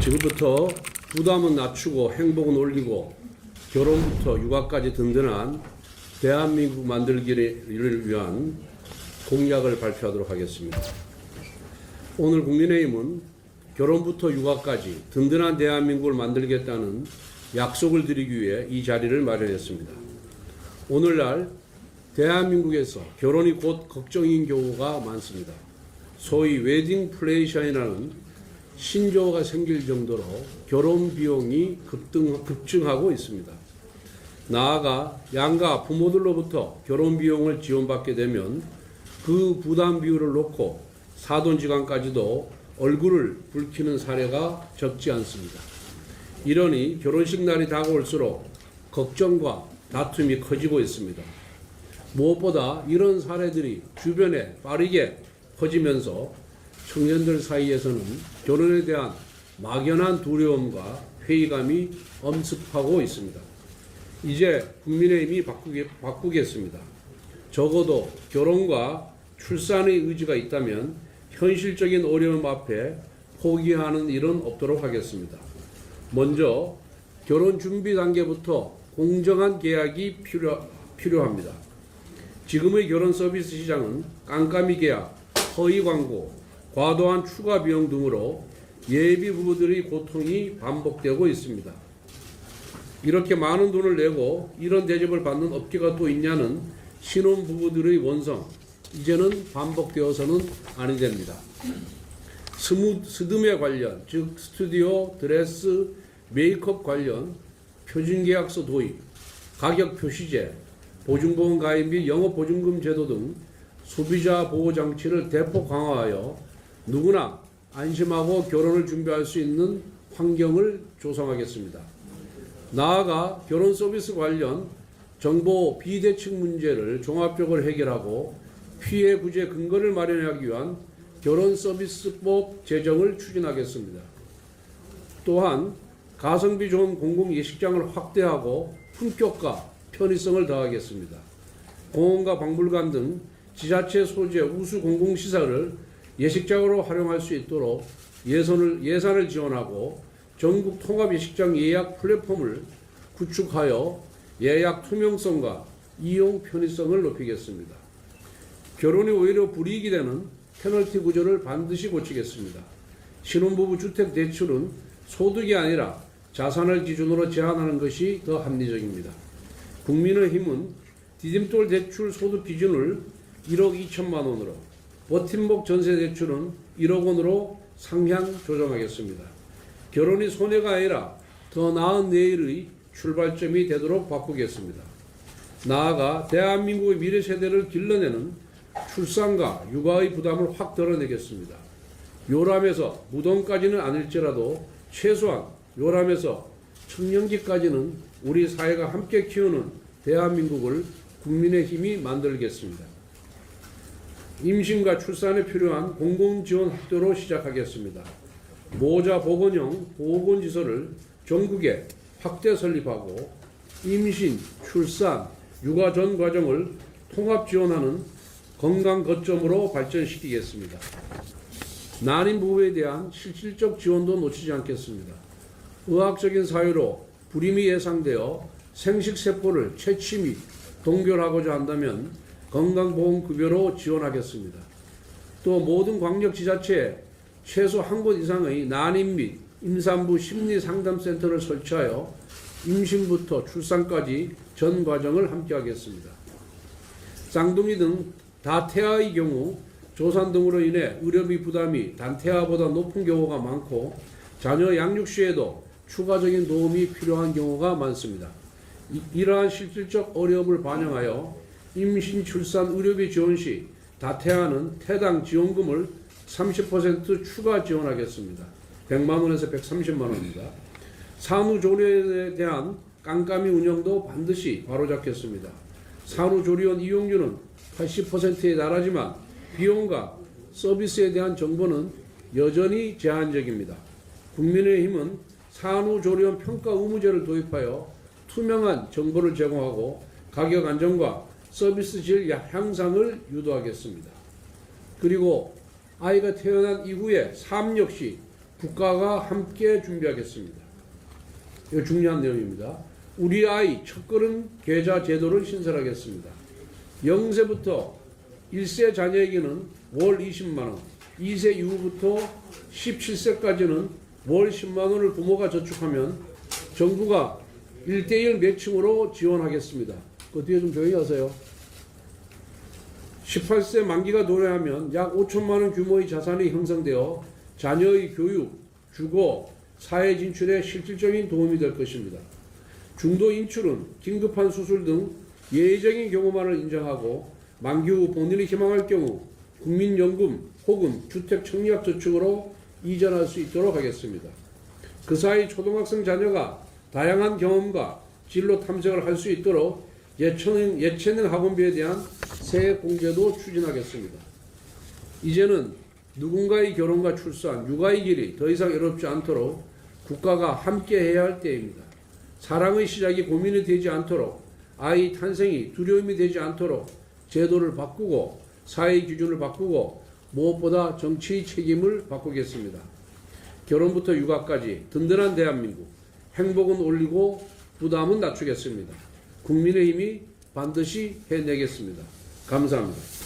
지금부터 부담은 낮추고 행복은 올리고 결혼부터 육아까지 든든한 대한민국 만들기를 위한 공약을 발표하도록 하겠습니다. 오늘 국민의힘은 결혼부터 육아까지 든든한 대한민국을 만들겠다는 약속을 드리기 위해 이 자리를 마련했습니다. 오늘날 대한민국에서 결혼이 곧 걱정인 경우가 많습니다. 소위 웨딩 플래니션이라는 신조어가 생길 정도로 결혼 비용이 급증하고 있습니다. 나아가 양가 부모들로부터 결혼 비용을 지원받게 되면 그 부담 비율을 놓고 사돈지간까지도 얼굴을 붉히는 사례가 적지 않습니다. 이러니 결혼식 날이 다가올수록 걱정과 다툼이 커지고 있습니다. 무엇보다 이런 사례들이 주변에 빠르게 퍼지면서 청년들 사이에서는 결혼에 대한 막연한 두려움과 회의감이 엄습하고 있습니다. 이제 국민의힘이 바꾸겠습니다. 적어도 결혼과 출산의 의지가 있다면 현실적인 어려움 앞에 포기하는 일은 없도록 하겠습니다. 먼저 결혼 준비 단계부터 공정한 계약이 필요합니다. 지금의 결혼 서비스 시장은 깜깜이 계약, 허위 광고, 과도한 추가 비용 등으로 예비 부부들의 고통이 반복되고 있습니다. 이렇게 많은 돈을 내고 이런 대접을 받는 업계가 또 있냐는 신혼 부부들의 원성, 이제는 반복되어서는 아니 됩니다. 스드메 관련, 즉 스튜디오, 드레스, 메이크업 관련 표준계약서 도입, 가격 표시제, 보증보험 가입 및 영업보증금 제도 등 소비자 보호 장치를 대폭 강화하여 누구나 안심하고 결혼을 준비할 수 있는 환경을 조성하겠습니다. 나아가 결혼 서비스 관련 정보 비대칭 문제를 종합적으로 해결하고 피해 구제 근거를 마련하기 위한 결혼 서비스법 제정을 추진하겠습니다. 또한 가성비 좋은 공공 예식장을 확대하고 품격과 편의성을 더하겠습니다. 공원과 박물관 등 지자체 소재 우수 공공시설을 예식장으로 활용할 수 있도록 예산을 지원하고 전국 통합 예식장 예약 플랫폼을 구축하여 예약 투명성과 이용 편의성을 높이겠습니다. 결혼이 오히려 불이익이 되는 페널티 구조를 반드시 고치겠습니다. 신혼부부 주택 대출은 소득이 아니라 자산을 기준으로 제한하는 것이 더 합리적입니다. 국민의힘은 디딤돌 대출 소득 기준을 1억 2천만 원으로, 버팀목 전세 대출은 1억 원으로 상향 조정하겠습니다. 결혼이 손해가 아니라 더 나은 내일의 출발점이 되도록 바꾸겠습니다. 나아가 대한민국의 미래 세대를 길러내는 출산과 육아의 부담을 확 덜어내겠습니다. 요람에서 무덤까지는 아닐지라도 최소한 요람에서 청년기까지는 우리 사회가 함께 키우는 대한민국을 국민의힘이 만들겠습니다. 임신과 출산에 필요한 공공지원 확대로 시작하겠습니다. 모자 보건형 보건지소를 전국에 확대 설립하고 임신, 출산, 육아 전 과정을 통합 지원하는 건강 거점으로 발전시키겠습니다. 난임 부부에 대한 실질적 지원도 놓치지 않겠습니다. 의학적인 사유로 불임이 예상되어 생식세포를 채취 및 동결하고자 한다면 건강보험급여로 지원하겠습니다. 또 모든 광역지자체에 최소 한 곳 이상의 난임 및 임산부 심리상담센터를 설치하여 임신부터 출산까지 전 과정을 함께하겠습니다. 쌍둥이 등 다태아의 경우 조산 등으로 인해 의료비 부담이 단태아보다 높은 경우가 많고 자녀 양육 시에도 추가적인 도움이 필요한 경우가 많습니다. 이러한 실질적 어려움을 반영하여 임신, 출산, 의료비 지원 시 다태아는 태당 지원금을 30% 추가 지원하겠습니다. 100만 원에서 130만 원입니다. 산후조리원에 대한 깜깜이 운영도 반드시 바로잡겠습니다. 산후조리원 이용률은 80%에 달하지만 비용과 서비스에 대한 정보는 여전히 제한적입니다. 국민의힘은 산후조리원 평가 의무제를 도입하여 투명한 정보를 제공하고 가격 안정과 서비스 질 향상을 유도하겠습니다. 그리고 아이가 태어난 이후에 삶 역시 국가가 함께 준비하겠습니다. 이거 중요한 내용입니다. 우리 아이 첫걸음 계좌 제도를 신설하겠습니다. 0세부터 1세 자녀에게는 월 20만원, 2세 이후부터 17세까지는 월 10만원을 부모가 저축하면 정부가 1:1 매칭으로 지원하겠습니다. 그 뒤에 좀 조용히 하세요. 18세 만기가 도래하면 약 5천만원 규모의 자산이 형성되어 자녀의 교육, 주거, 사회 진출에 실질적인 도움이 될 것입니다. 중도 인출은 긴급한 수술 등 예외적인 경우만을 인정하고 만기 후 본인이 희망할 경우 국민연금 혹은 주택청약저축으로 이전할 수 있도록 하겠습니다. 그 사이 초등학생 자녀가 다양한 경험과 진로 탐색을 할 수 있도록 예체능 학원비에 대한 세액 공제도 추진하겠습니다. 이제는 누군가의 결혼과 출산, 육아의 길이 더 이상 어렵지 않도록 국가가 함께 해야 할 때입니다. 사랑의 시작이 고민이 되지 않도록, 아이 탄생이 두려움이 되지 않도록 제도를 바꾸고 사회의 기준을 바꾸고 무엇보다 정치의 책임을 바꾸겠습니다. 결혼부터 육아까지 든든한 대한민국, 행복은 올리고 부담은 낮추겠습니다. 국민의힘이 반드시 해내겠습니다. 감사합니다.